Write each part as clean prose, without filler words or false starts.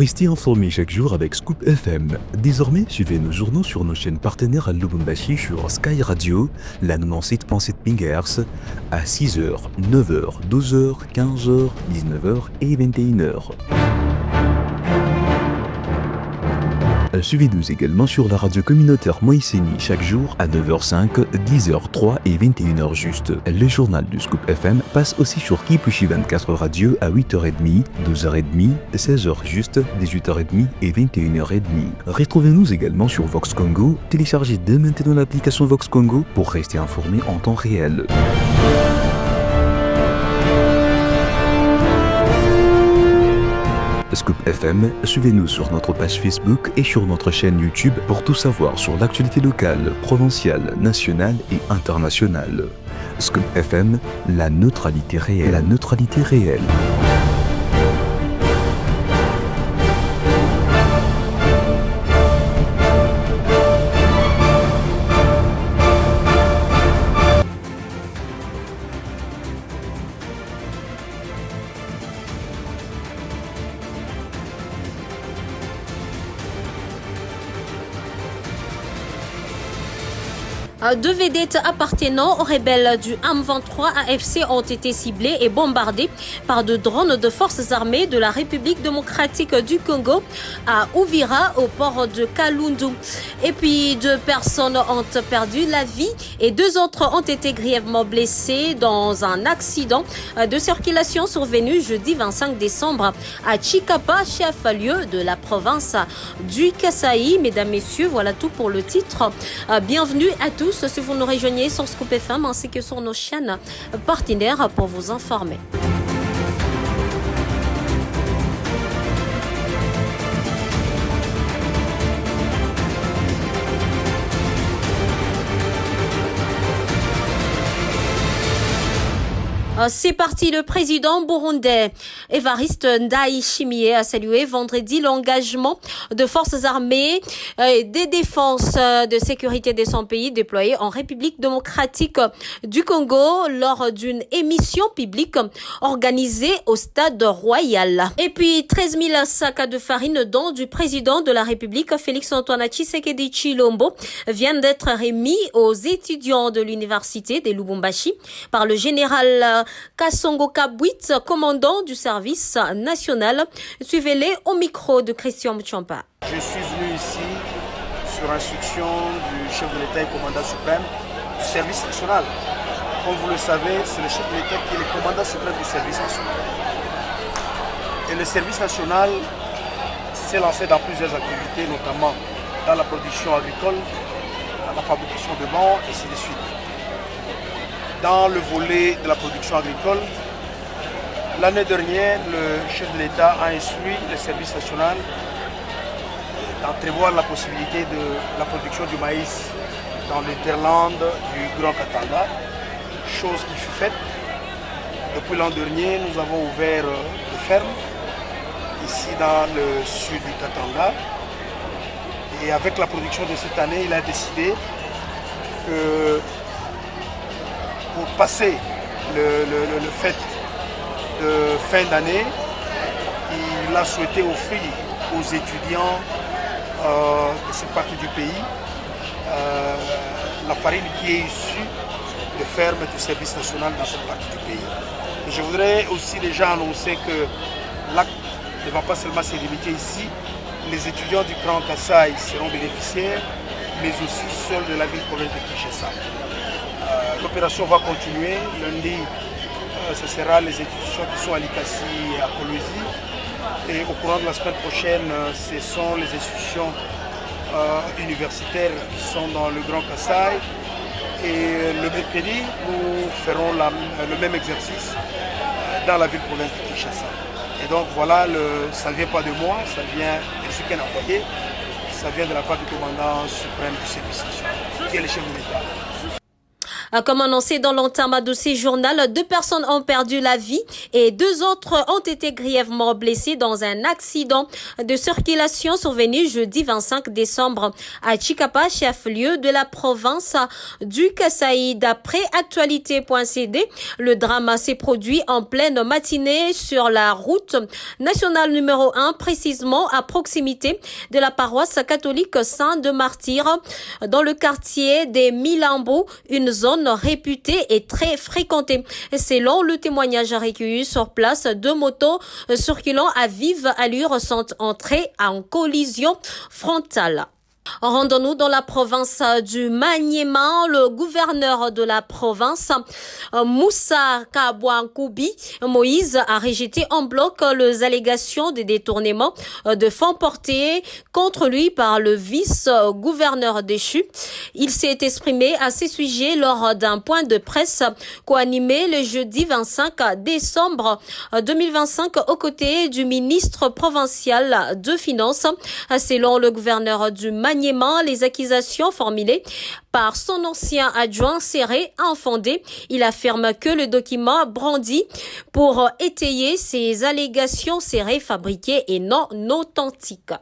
Restez informés chaque jour avec Scoop FM. Désormais, suivez nos journaux sur nos chaînes partenaires à Lubumbashi sur Sky Radio, la 97.7 MHz, à 6h, 9h, 12h, 15h, 19h et 21h. Suivez-nous également sur la radio communautaire Moïseni chaque jour à 9h05, 10h03 et 21h juste. Le journal du Scoop FM passe aussi sur Kipushi 24 Radio à 8h30, 12h30, 16h juste, 18h30 et 21h30. Retrouvez-nous également sur Vox Congo. Téléchargez dès maintenant l'application Vox Congo pour rester informé en temps réel. Scoop FM, suivez-nous sur notre page Facebook et sur notre chaîne YouTube pour tout savoir sur l'actualité locale, provinciale, nationale et internationale. Scoop FM, la neutralité réelle. La neutralité réelle. Deux vedettes appartenant aux rebelles du M23 AFC ont été ciblées et bombardées par de drones de forces armées de la République démocratique du Congo à Uvira au port de Kalundu. Et puis 2 personnes ont perdu la vie et 2 autres ont été grièvement blessées dans un accident de circulation survenu jeudi 25 décembre à Chikapa, chef-lieu de la province du Kasaï. Mesdames, Messieurs, voilà tout pour le titre. Bienvenue à tous si vous nous rejoignez sur Scoop FM ainsi que sur nos chaînes partenaires pour vous informer. C'est parti, le président burundais Evariste Ndayishimiye a salué vendredi l'engagement de forces armées et des défenses de sécurité de son pays déployées en République démocratique du Congo lors d'une émission publique organisée au stade royal. Et puis 13 000 sacs de farine dont du président de la République Félix-Antoine Tshisekedi Tshilombo viennent d'être remis aux étudiants de l'université de Lubumbashi par le général Kasongo Kabwit, commandant du service national. Suivez-les au micro de Christian Mouchampa. Je suis venu ici sur instruction du chef de l'État et commandant suprême du service national. Comme vous le savez, c'est le chef de l'État qui est le commandant suprême du service national. Et le service national s'est lancé dans plusieurs activités, notamment dans la production agricole, dans la fabrication de bancs, et ainsi de suite. Dans le volet de la production agricole, l'année dernière, le chef de l'État a instruit le service national d'entrevoir la possibilité de la production du maïs dans les terres-landes du Grand Katanga, chose qui fut faite. Depuis l'an dernier, nous avons ouvert des fermes ici dans le sud du Katanga. Et avec la production de cette année, il a décidé que pour passer le fait de fin d'année, il a souhaité offrir aux étudiants de cette partie du pays la farine qui est issue de fermes du service national dans cette partie du pays. Et je voudrais aussi déjà annoncer que l'acte ne va pas seulement se limiter ici. Les étudiants du Grand Kasaï seront bénéficiaires, mais aussi ceux de la ville-province de Kinshasa. L'opération va continuer. Lundi, ce sera les institutions qui sont à Likasi et à Kolwezi. Et au courant de la semaine prochaine, ce sont les institutions universitaires qui sont dans le Grand Kasaï. Et le mercredi, nous ferons le même exercice dans la ville-province de Kinshasa. Et donc voilà, ça ne vient pas de moi, ça vient de ce qu'un employé, ça vient de la part du commandant suprême du service national, qui est le chef de l'État. Comme annoncé dans l'entame de ces journaux, 2 personnes ont perdu la vie et 2 autres ont été grièvement blessées dans un accident de circulation survenu jeudi 25 décembre à Chikapa, chef-lieu de la province du Kasaï. D'après actualité.cd, le drame s'est produit en pleine matinée sur la route nationale numéro 1, précisément à proximité de la paroisse catholique Saint-de-Martyr, dans le quartier des Milambo, une zone réputée et très fréquentée. Selon le témoignage recueilli sur place, 2 motos circulant à vive allure sont entrées en collision frontale. Rendons-nous dans la province du Maniema. Le gouverneur de la province, Moussa Kabouankoubi Moïse, a rejeté en bloc les allégations de détournement de fonds portés contre lui par le vice-gouverneur déchu. Il s'est exprimé à ce sujet lors d'un point de presse co-animé le jeudi 25 décembre 2025 aux côtés du ministre provincial de Finances. Selon le gouverneur du Maniema, les accusations formulées par son ancien adjoint seraient infondées. Il affirme que le document brandi pour étayer ces allégations serait fabriqué et non authentique.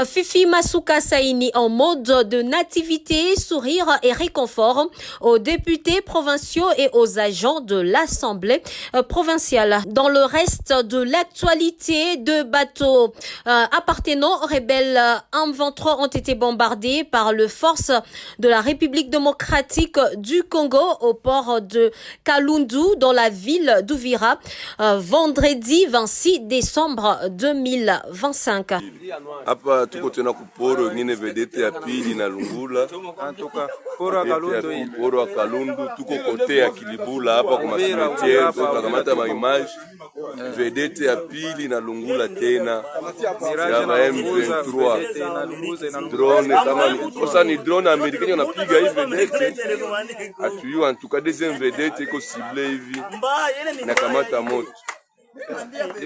Fifi Masuka Saini en mode de nativité, sourire et réconfort aux députés provinciaux et aux agents de l'Assemblée provinciale. Dans le reste de l'actualité, 2 bateaux appartenant aux rebelles M23 ont été bombardés par les forces de la République démocratique du Congo au port de Kalundu dans la ville d'Uvira vendredi 26 décembre 2025. Hapa tuko tena kuporo ngine vedete ya pili na Lungula. Antoka poro wa Kalundu tuko kote ya Kilibula hapa kwa masimetiere kwa kamata ma image. Vedete ya pili na Lungula tena. Ya M23 drone kama kosa ni drone amerikani wanapiga hivi vedete. Atuyo en tout cas deuxième vedete iko ciblé hivi na kamata moto.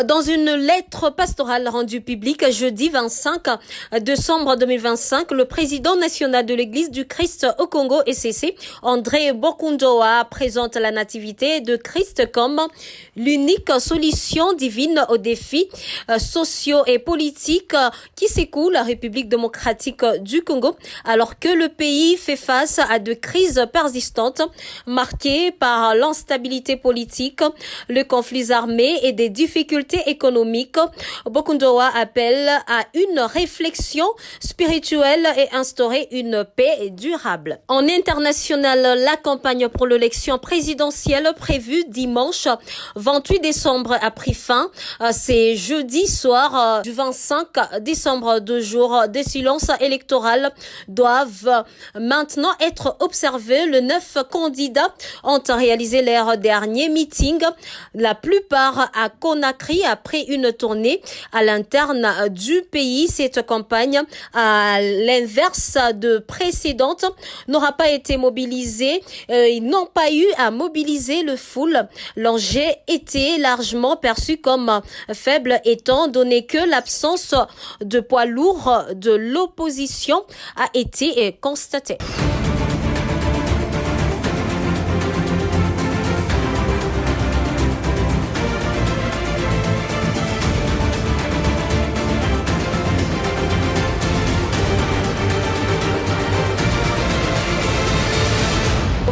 Dans une lettre pastorale rendue publique jeudi 25 décembre 2025, le président national de l'Église du Christ au Congo ECC, André Bokundoa, présente la nativité de Christ comme l'unique solution divine aux défis sociaux et politiques qui secouent la République démocratique du Congo, alors que le pays fait face à de crises persistantes marquées par l'instabilité politique, les conflits armés et des difficultés économiques. Bokundoa appelle à une réflexion spirituelle et instaurer une paix durable. En international, la campagne pour l'élection présidentielle prévue dimanche 28 décembre a pris fin. C'est jeudi soir du 25 décembre. 2 jours de silence électoral doivent maintenant être observés. Les 9 candidats ont réalisé leur dernier meeting, la plupart à Conakry après une tournée à l'interne du pays. Cette campagne, à l'inverse de précédentes, n'aura pas été mobilisée. Ils n'ont pas eu à mobiliser le foule. L'enjeu était largement perçu comme faible étant donné que l'absence de poids lourd de l'opposition a été constatée.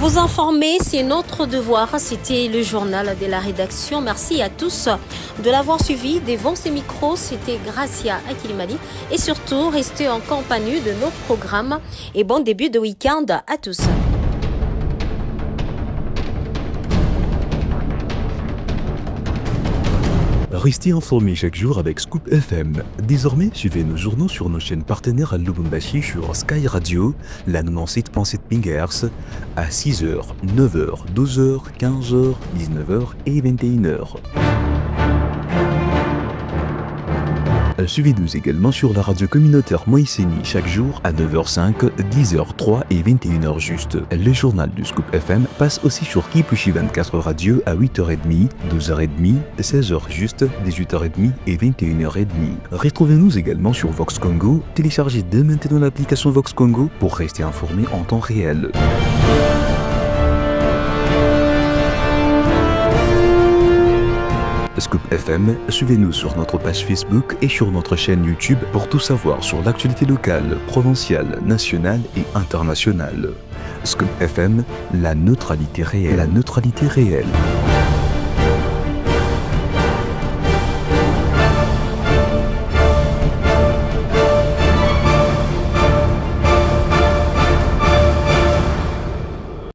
Vous informer, c'est notre devoir. C'était le journal de la rédaction. Merci à tous de l'avoir suivi. Devant ces micros, c'était Gracia Akilimali. Et surtout, restez en compagnie de nos programmes. Et bon début de week-end à tous. Restez informés chaque jour avec Scoop FM. Désormais, suivez nos journaux sur nos chaînes partenaires à Lubumbashi sur Sky Radio, la 97.7 MHz, à 6h, 9h, 12h, 15h, 19h et 21h. Suivez-nous également sur la radio communautaire Moïseni chaque jour à 9h05, 10h03 et 21h juste. Le journal du Scoop FM passe aussi sur Kipushi 24 Radio à 8h30, 12h30, 16h juste, 18h30 et 21h30. Retrouvez-nous également sur Vox Congo. Téléchargez dès maintenant l'application Vox Congo pour rester informé en temps réel. FM, suivez-nous sur notre page Facebook et sur notre chaîne YouTube pour tout savoir sur l'actualité locale, provinciale, nationale et internationale. Scoop FM, la neutralité réelle. La neutralité réelle.